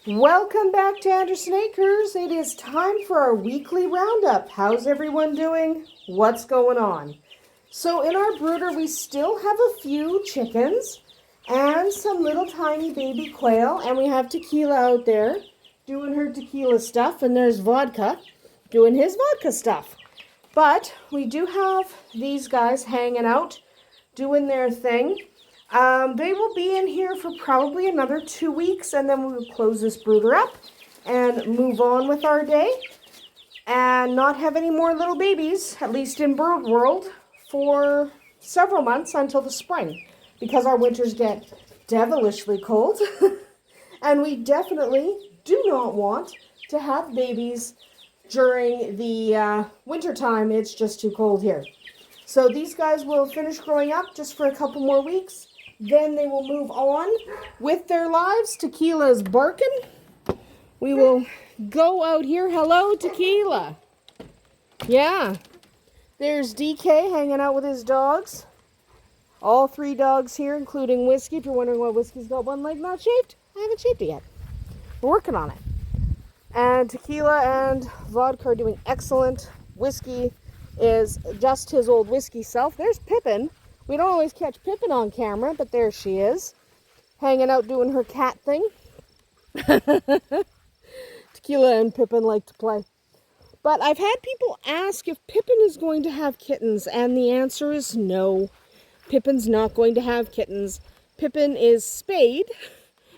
Welcome back to Andersen Acres. It is time for our weekly roundup. How's everyone doing? What's going on? So in our brooder, we still have a few chickens and some little tiny baby quail. And we have Tequila out there doing her tequila stuff. And there's Vodka doing his vodka stuff. But we do have these guys hanging out, doing their thing. They will be in here for probably another 2 weeks, and then we will close this brooder up and move on with our day and not have any more little babies, at least in bird world, for several months until the spring, because our winters get devilishly cold. And we definitely do not want to have babies during the winter time. It's just too cold here. So these guys will finish growing up just for a couple more weeks. Then they will move on with their lives. Tequila's barking. We will go out here. Hello, Tequila. Yeah. There's DK hanging out with his dogs. All 3 dogs here, including Whiskey. If you're wondering why Whiskey's got one leg not shaved, I haven't shaved it yet. We're working on it. And Tequila and Vodka are doing excellent. Whiskey is just his old Whiskey self. There's Pippin. We don't always catch Pippin on camera, but there she is, hanging out doing her cat thing. Tequila and Pippin like to play. But I've had people ask if Pippin is going to have kittens, and the answer is no. Pippin's not going to have kittens. Pippin is spayed,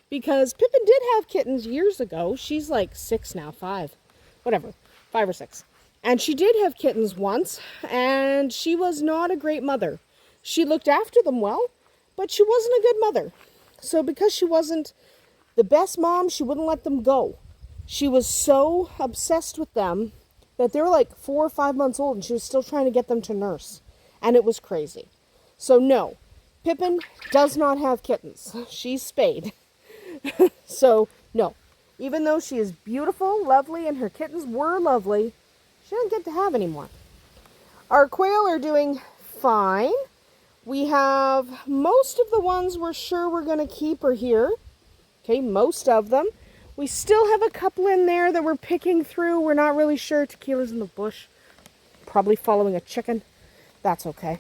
because Pippin did have kittens years ago. She's like 6 now, 5, whatever, 5 or 6. And she did have kittens once, and she was not a great mother. She looked after them well, but she wasn't a good mother. So because she wasn't the best mom, she wouldn't let them go. She was so obsessed with them that they were like 4 or 5 months old, and she was still trying to get them to nurse. And it was crazy. So no, Pippin does not have kittens. She's spayed. So no, even though she is beautiful, lovely, and her kittens were lovely, she doesn't get to have any more. Our quail are doing fine. We have most of the ones we're sure we're going to keep are here. Okay, most of them. We still have a couple in there that we're picking through. We're not really sure. Tequila's in the bush, probably following a chicken. That's okay.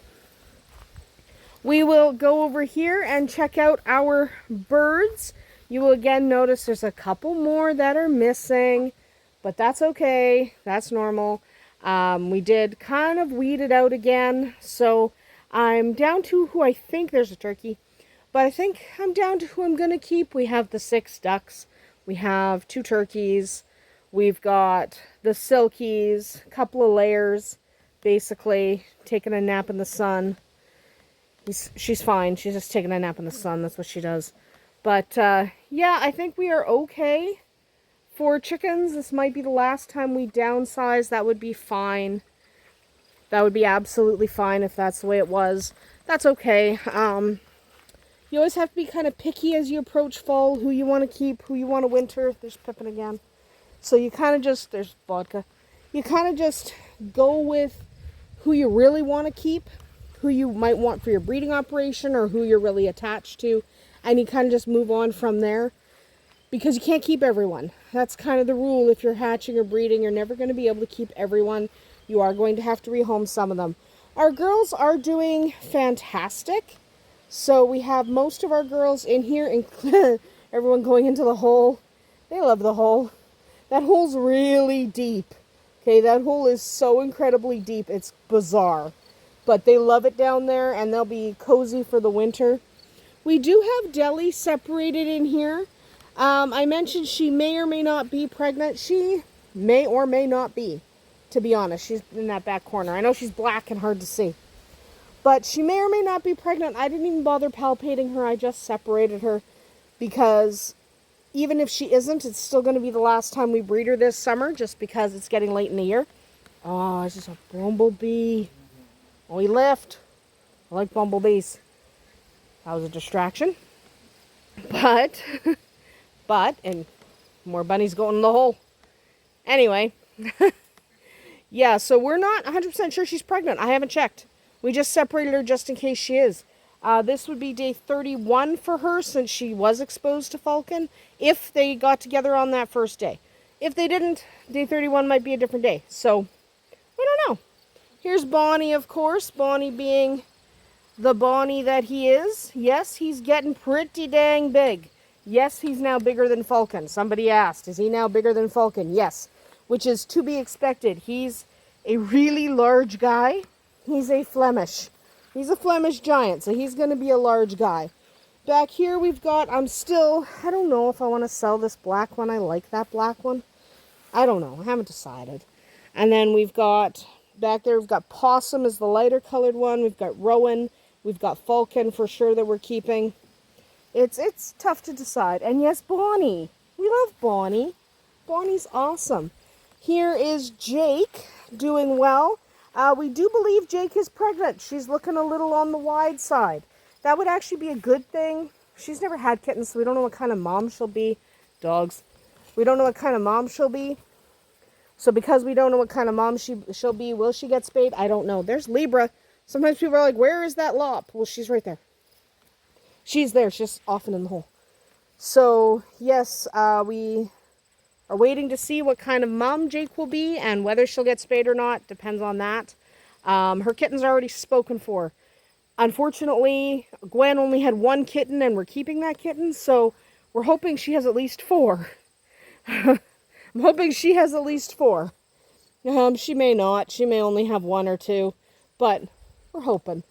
We will go over here and check out our birds. You will again notice there's a couple more that are missing, but that's okay. That's normal. We did kind of weed it out again, so I'm down to who I think, there's a turkey, but I think I'm down to who I'm going to keep. We have the 6 ducks. We have 2 turkeys. We've got the silkies, a couple of layers, basically taking a nap in the sun. She's fine. She's just taking a nap in the sun. That's what she does. But, yeah, I think we are okay for chickens. This might be the last time we downsize. That would be fine. That would be absolutely fine if that's the way it was. That's okay. You always have to be kind of picky as you approach fall, who you want to keep, who you want to winter. There's Pippin again. So you kind of just, there's Vodka. You kind of just go with who you really want to keep, who you might want for your breeding operation, or who you're really attached to. And you kind of just move on from there, because you can't keep everyone. That's kind of the rule. If you're hatching or breeding, you're never going to be able to keep everyone. You are going to have to rehome some of them. Our girls are doing fantastic. So we have most of our girls in here, and everyone going into the hole. They love the hole. That hole's really deep. Okay, that hole is so incredibly deep. It's bizarre. But they love it down there, and they'll be cozy for the winter. We do have Deli separated in here. I mentioned she may or may not be pregnant. She may or may not be, to be honest. She's in that back corner. I know she's black and hard to see. But she may or may not be pregnant. I didn't even bother palpating her. I just separated her because even if she isn't, it's still going to be the last time we breed her this summer, just because it's getting late in the year. Oh, it's just a bumblebee. Oh, he left. I like bumblebees. That was a distraction. But, and more bunnies going in the hole. Anyway, yeah, so we're not 100% sure she's pregnant. I haven't checked. We just separated her just in case she is. This would be day 31 for her since she was exposed to falcon, if they got together on that first day. If they didn't, day 31 might be a different day. So, I don't know. Here's Bonnie, of course. Bonnie being the Bonnie that he is. Yes, he's getting pretty dang big. Yes, he's now bigger than Falcon. Somebody asked, is he now bigger than Falcon? Yes, which is to be expected. He's a really large guy. He's a Flemish. He's a Flemish giant, so he's going to be a large guy. Back here we've got, I don't know if I want to sell this black one. I like that black one. I don't know. I haven't decided. And then we've got, back there we've got Possum is the lighter colored one. We've got Rowan. We've got Falcon for sure that we're keeping. It's tough to decide. And yes, Bonnie. We love Bonnie. Bonnie's awesome. Here is Jake doing well. We do believe Jake is pregnant. She's looking a little on the wide side. That would actually be a good thing. She's never had kittens, so we don't know what kind of mom she'll be. Dogs. We don't know what kind of mom she'll be. So because we don't know what kind of mom she'll be, will she get spayed? I don't know. There's Libra. Sometimes people are like, where is that lop? Well, she's right there. She's there. She's just off and in the hole. So, yes, we are waiting to see what kind of mom Jake will be and whether she'll get spayed or not. Depends on that. Her kittens are already spoken for. Unfortunately, Gwen only had one kitten and we're keeping that kitten. So, we're hoping she has at least 4. I'm hoping she has at least 4. She may not. She may only have 1 or 2. But we're hoping.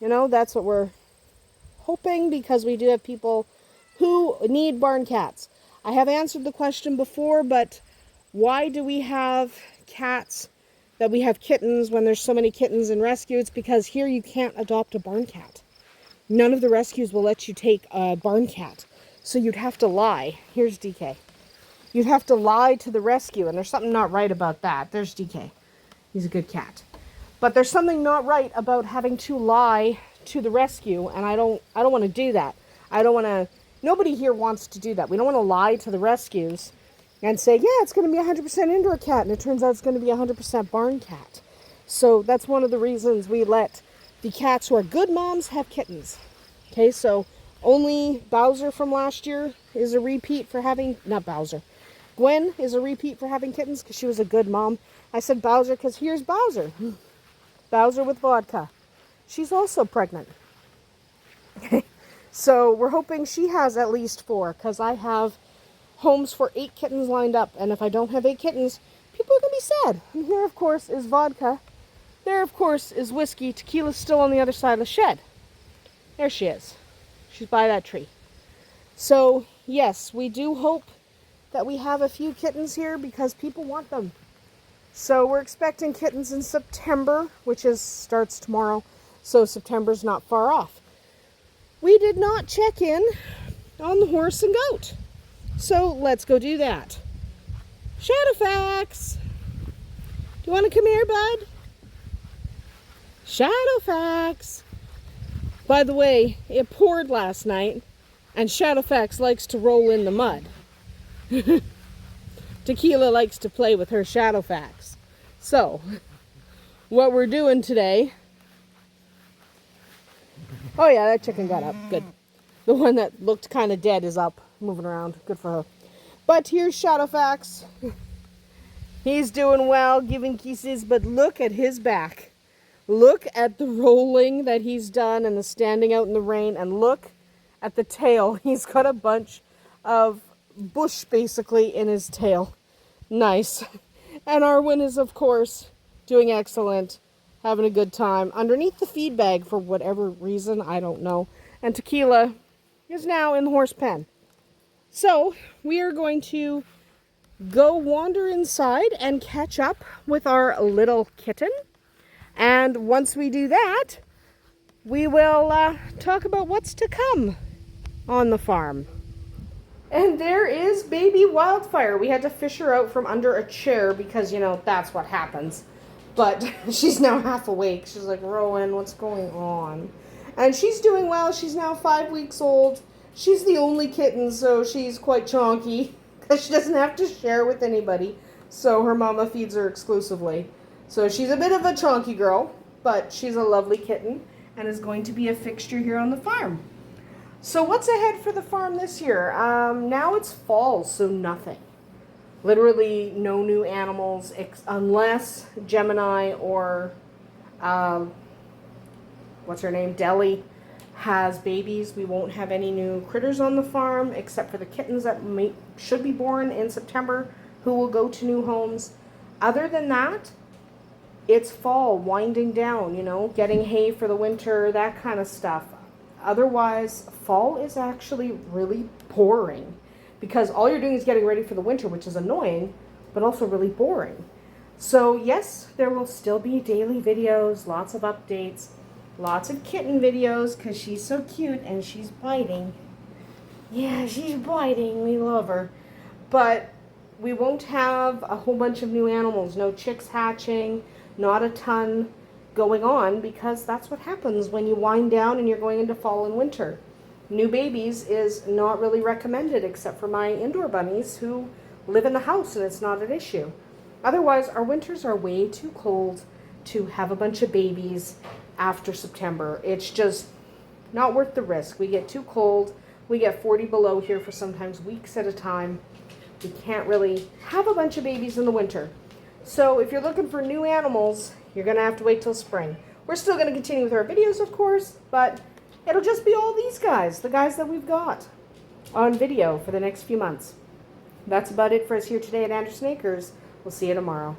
You know, that's what we're hoping, because we do have people who need barn cats. I have answered the question before, but why do we have cats that we have kittens when there's so many kittens in rescue? It's because here you can't adopt a barn cat. None of the rescues will let you take a barn cat. So you'd have to lie. Here's DK. You'd have to lie to the rescue, and there's something not right about that. There's DK. He's a good cat. But there's something not right about having to lie to the rescue, and I don't want to do that. Nobody here wants to do that. We don't want to lie to the rescues and say, yeah, it's going to be 100% indoor cat, and it turns out it's going to be 100% barn cat. So that's one of the reasons we let the cats who are good moms have kittens. Okay, so only Bowser from last year is a repeat for having, not Bowser, Gwen is a repeat for having kittens because she was a good mom. I said Bowser because here's Bowser. Bowser with vodka. She's also pregnant. So we're hoping she has at least 4, because I have homes for 8 kittens lined up. And if I don't have 8 kittens, people are going to be sad. And here, of course, is vodka. There, of course, is whiskey. Tequila's still on the other side of the shed. There she is. She's by that tree. So, yes, we do hope that we have a few kittens here because people want them. So we're expecting kittens in September, which starts tomorrow. So September's not far off. We did not check in on the horse and goat. So let's go do that. Shadowfax! Do you want to come here, bud? Shadowfax! By the way, it poured last night, and Shadowfax likes to roll in the mud. Tequila likes to play with her Shadowfax. So, what we're doing today... Oh yeah, that chicken got up. Good. The one that looked kind of dead is up, moving around. Good for her. But here's Shadowfax. He's doing well, giving kisses, but look at his back. Look at the rolling that he's done and the standing out in the rain, and look at the tail. He's got a bunch of bush basically in his tail. Nice. And Arwen is, of course, doing excellent. Having a good time underneath the feed bag for whatever reason, I don't know. And Tequila is now in the horse pen. So we are going to go wander inside and catch up with our little kitten. And once we do that, we will talk about what's to come on the farm. And there is baby Wildfire. We had to fish her out from under a chair because, you know, that's what happens. But she's now half awake. She's like, Rowan, what's going on? And she's doing well. She's now 5 weeks old. She's the only kitten, so she's quite chonky because she doesn't have to share with anybody. So her mama feeds her exclusively. So she's a bit of a chonky girl, but she's a lovely kitten. and is going to be a fixture here on the farm. So what's ahead for the farm this year? Now it's fall, so nothing. Literally no new animals unless Gemini or what's her name, Deli, has babies. We won't have any new critters on the farm except for the kittens that should be born in September, who will go to new homes. Other than that, it's fall, winding down, you know, getting hay for the winter, that kind of stuff. Otherwise, fall is actually really boring because all you're doing is getting ready for the winter, which is annoying, but also really boring. So yes, there will still be daily videos, lots of updates, lots of kitten videos because she's so cute and she's biting. Yeah, she's biting. We love her. But we won't have a whole bunch of new animals, no chicks hatching, not a ton going on, because that's what happens when you wind down and you're going into fall and winter. New babies is not really recommended except for my indoor bunnies who live in the house and it's not an issue. Otherwise, our winters are way too cold to have a bunch of babies after September. It's just not worth the risk. We get too cold. We get 40 below here for sometimes weeks at a time. We can't really have a bunch of babies in the winter. So if you're looking for new animals, you're going to have to wait till spring. We're still going to continue with our videos, of course, but it'll just be all these guys, the guys that we've got on video for the next few months. That's about it for us here today at Andersen Acres. We'll see you tomorrow.